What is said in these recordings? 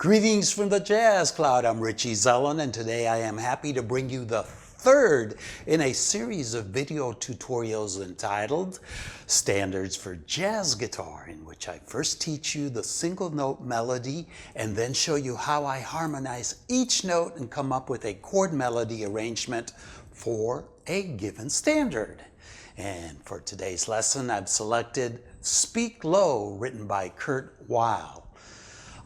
Greetings from the Jazz Cloud. I'm Richie Zellon, and today I am happy to bring you the third in a series of video tutorials entitled Standards for Jazz Guitar, in which I first teach you the single note melody and then show you how I harmonize each note and come up with a chord melody arrangement for a given standard. And for today's lesson, I've selected Speak Low, written by Kurt Weill.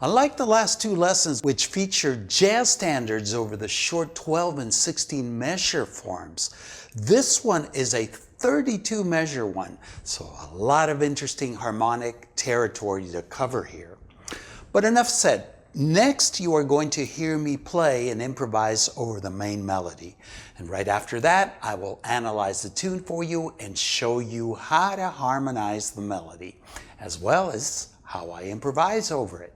Unlike the last two lessons, which featured jazz standards over the short 12 and 16 measure forms, this one is a 32 measure one, so a lot of interesting harmonic territory to cover here. But enough said. Next, you are going to hear me play and improvise over the main melody. And right after that, I will analyze the tune for you and show you how to harmonize the melody, as well as how I improvise over it.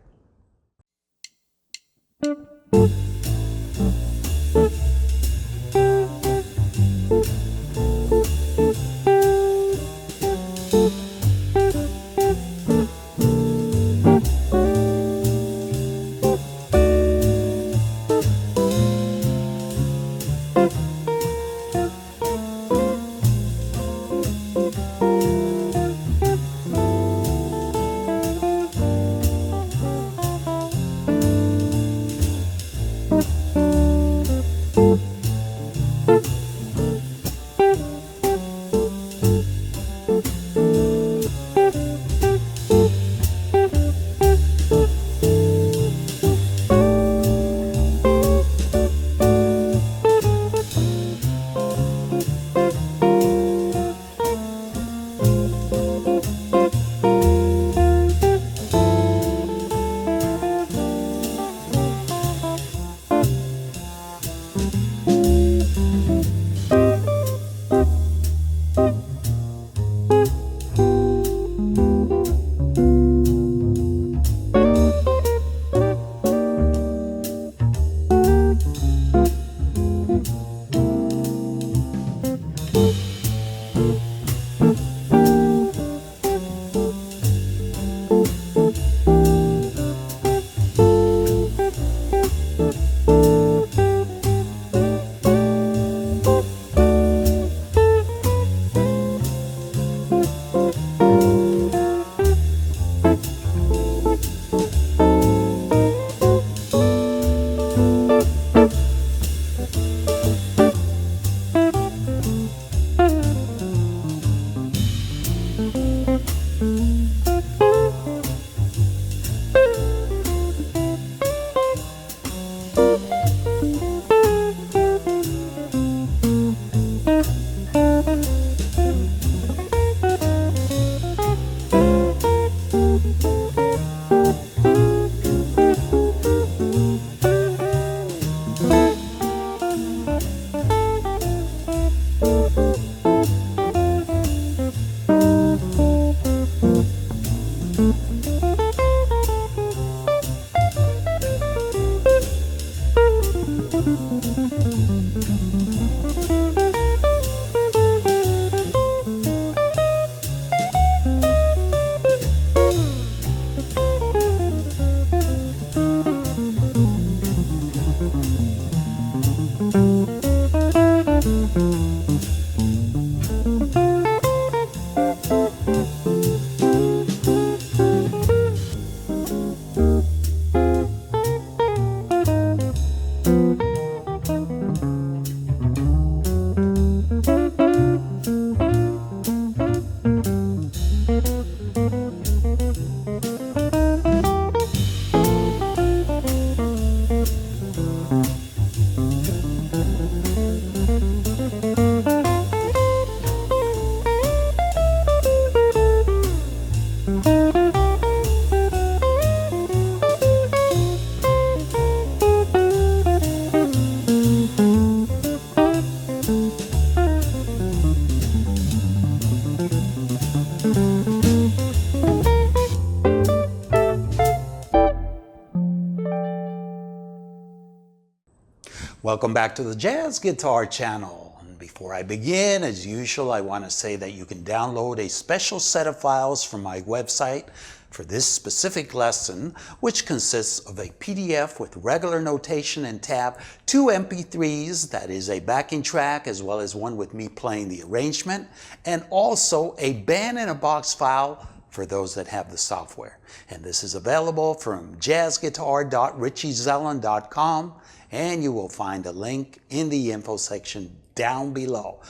Welcome back to the Jazz Guitar channel. And before I begin, as usual, I want to say that you can download a special set of files from my website For this specific lesson, which consists of a PDF with regular notation and tab, 2 MP3s, that is a backing track, as well as one with me playing the arrangement, and also a band-in-a-box file for those that have the software. And this is available from jazzguitar.richiezellon.com, and you will find a link in the info section down below.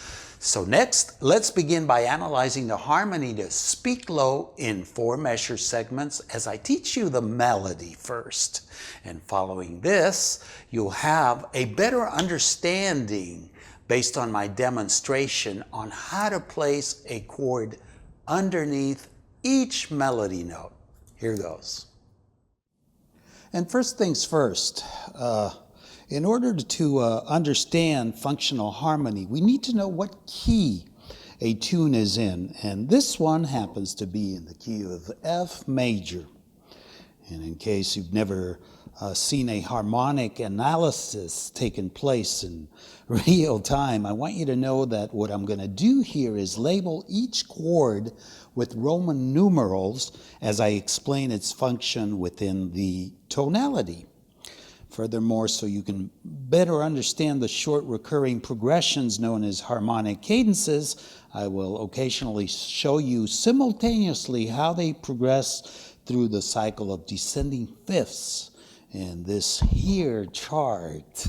So next, let's begin by analyzing the harmony to speak low in 4 measure segments as I teach you the melody first. And following this, you'll have a better understanding based on my demonstration on how to place a chord underneath each melody note. Here goes. And first things first, in order to understand functional harmony, we need to know what key a tune is in. And this one happens to be in the key of F major. And in case you've never seen a harmonic analysis taking place in real time, I want you to know that what I'm going to do here is label each chord with Roman numerals as I explain its function within the tonality. Furthermore, so you can better understand the short recurring progressions known as harmonic cadences, I will occasionally show you simultaneously how they progress through the cycle of descending fifths in this here chart.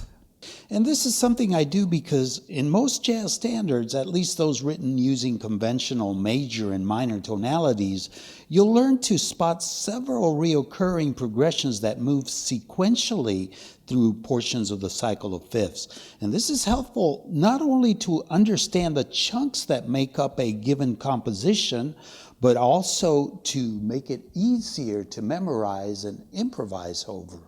And this is something I do because in most jazz standards, at least those written using conventional major and minor tonalities, you'll learn to spot several reoccurring progressions that move sequentially through portions of the cycle of fifths. And this is helpful not only to understand the chunks that make up a given composition, but also to make it easier to memorize and improvise over.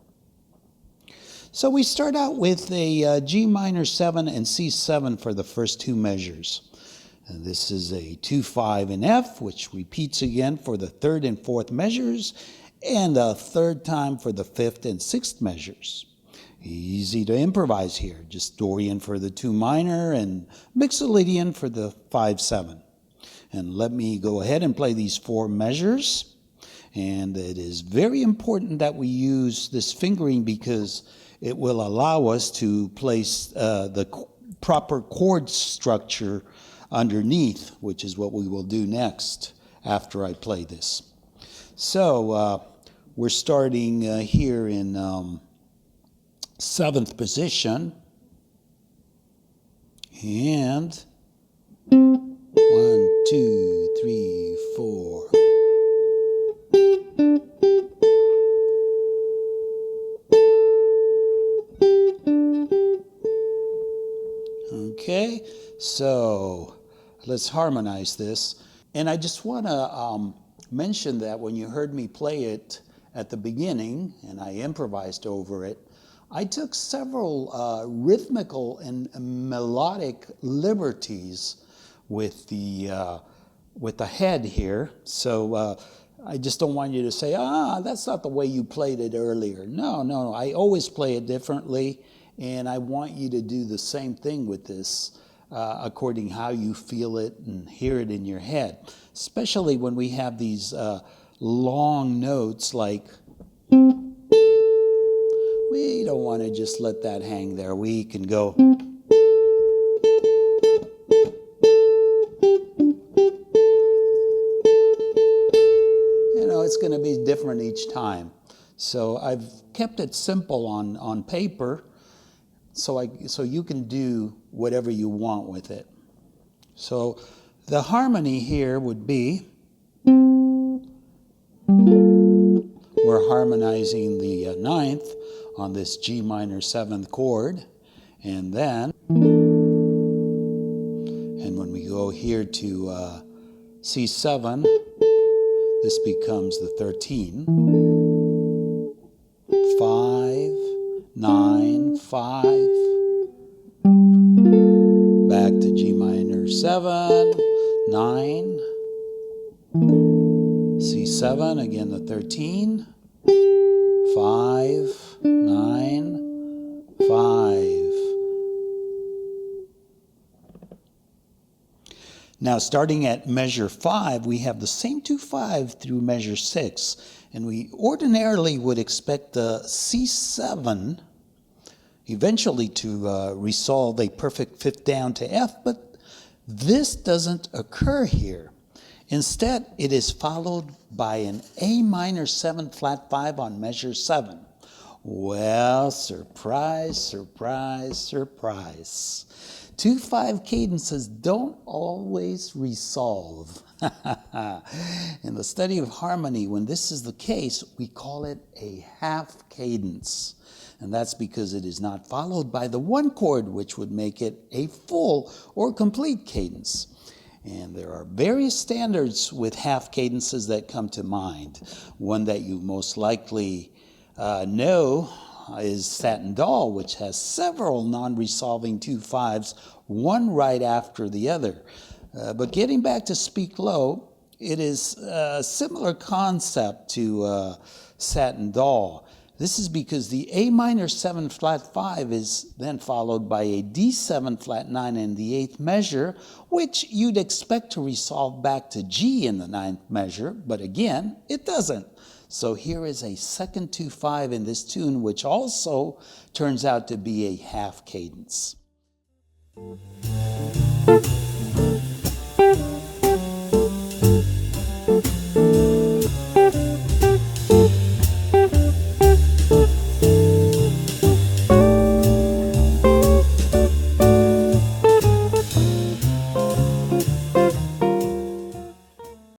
So we start out with a G minor 7 and C7 for the first 2 measures. And this is a 2-5 in F, which repeats again for the 3rd and 4th measures, and a 3rd time for the 5th and 6th measures. Easy to improvise here, just Dorian for the 2 minor and Mixolydian for the 5-7. And let me go ahead and play these 4 measures. And it is very important that we use this fingering because it will allow us to place the proper chord structure underneath, which is what we will do next after I play this. So we're starting here in 7th position. And 1, 2, 3, 4. Okay, so let's harmonize this. And I just want to mention that when you heard me play it at the beginning, and I improvised over it, I took several rhythmical and melodic liberties with the head here. So I just don't want you to say, that's not the way you played it earlier. No, I always play it differently. And I want you to do the same thing with this according how you feel it and hear it in your head. Especially when we have these long notes like, we don't want to just let that hang there. We can go. You know, it's going to be different each time. So I've kept it simple on paper. So you can do whatever you want with it. So the harmony here would be, we're harmonizing the 9th on this G minor 7th chord, and then, and when we go here to C7, this becomes the 13. 5, 9, 5, back to G minor 7, 9, C7, again the 13, 5, 9, 5. Now, starting at measure 5, we have the same 2/5 through measure 6, and we ordinarily would expect the C7 eventually to resolve a perfect fifth down to F, but this doesn't occur here. Instead, it is followed by an A minor 7 flat 5 on measure 7. Well, surprise, surprise, surprise. 2/5 cadences don't always resolve. In the study of harmony, when this is the case, we call it a half cadence. And that's because it is not followed by the one chord, which would make it a full or complete cadence. And there are various standards with half cadences that come to mind. One that you most likely know is Satin Doll, which has several non-resolving 2/5s, one right after the other. But getting back to Speak Low, it is a similar concept to Satin Doll. This is because the A minor 7 flat 5 is then followed by a D7 flat 9 in the 8th measure, which you'd expect to resolve back to G in the 9th measure, but again, it doesn't. So here is a second 2/5 in this tune, which also turns out to be a half cadence.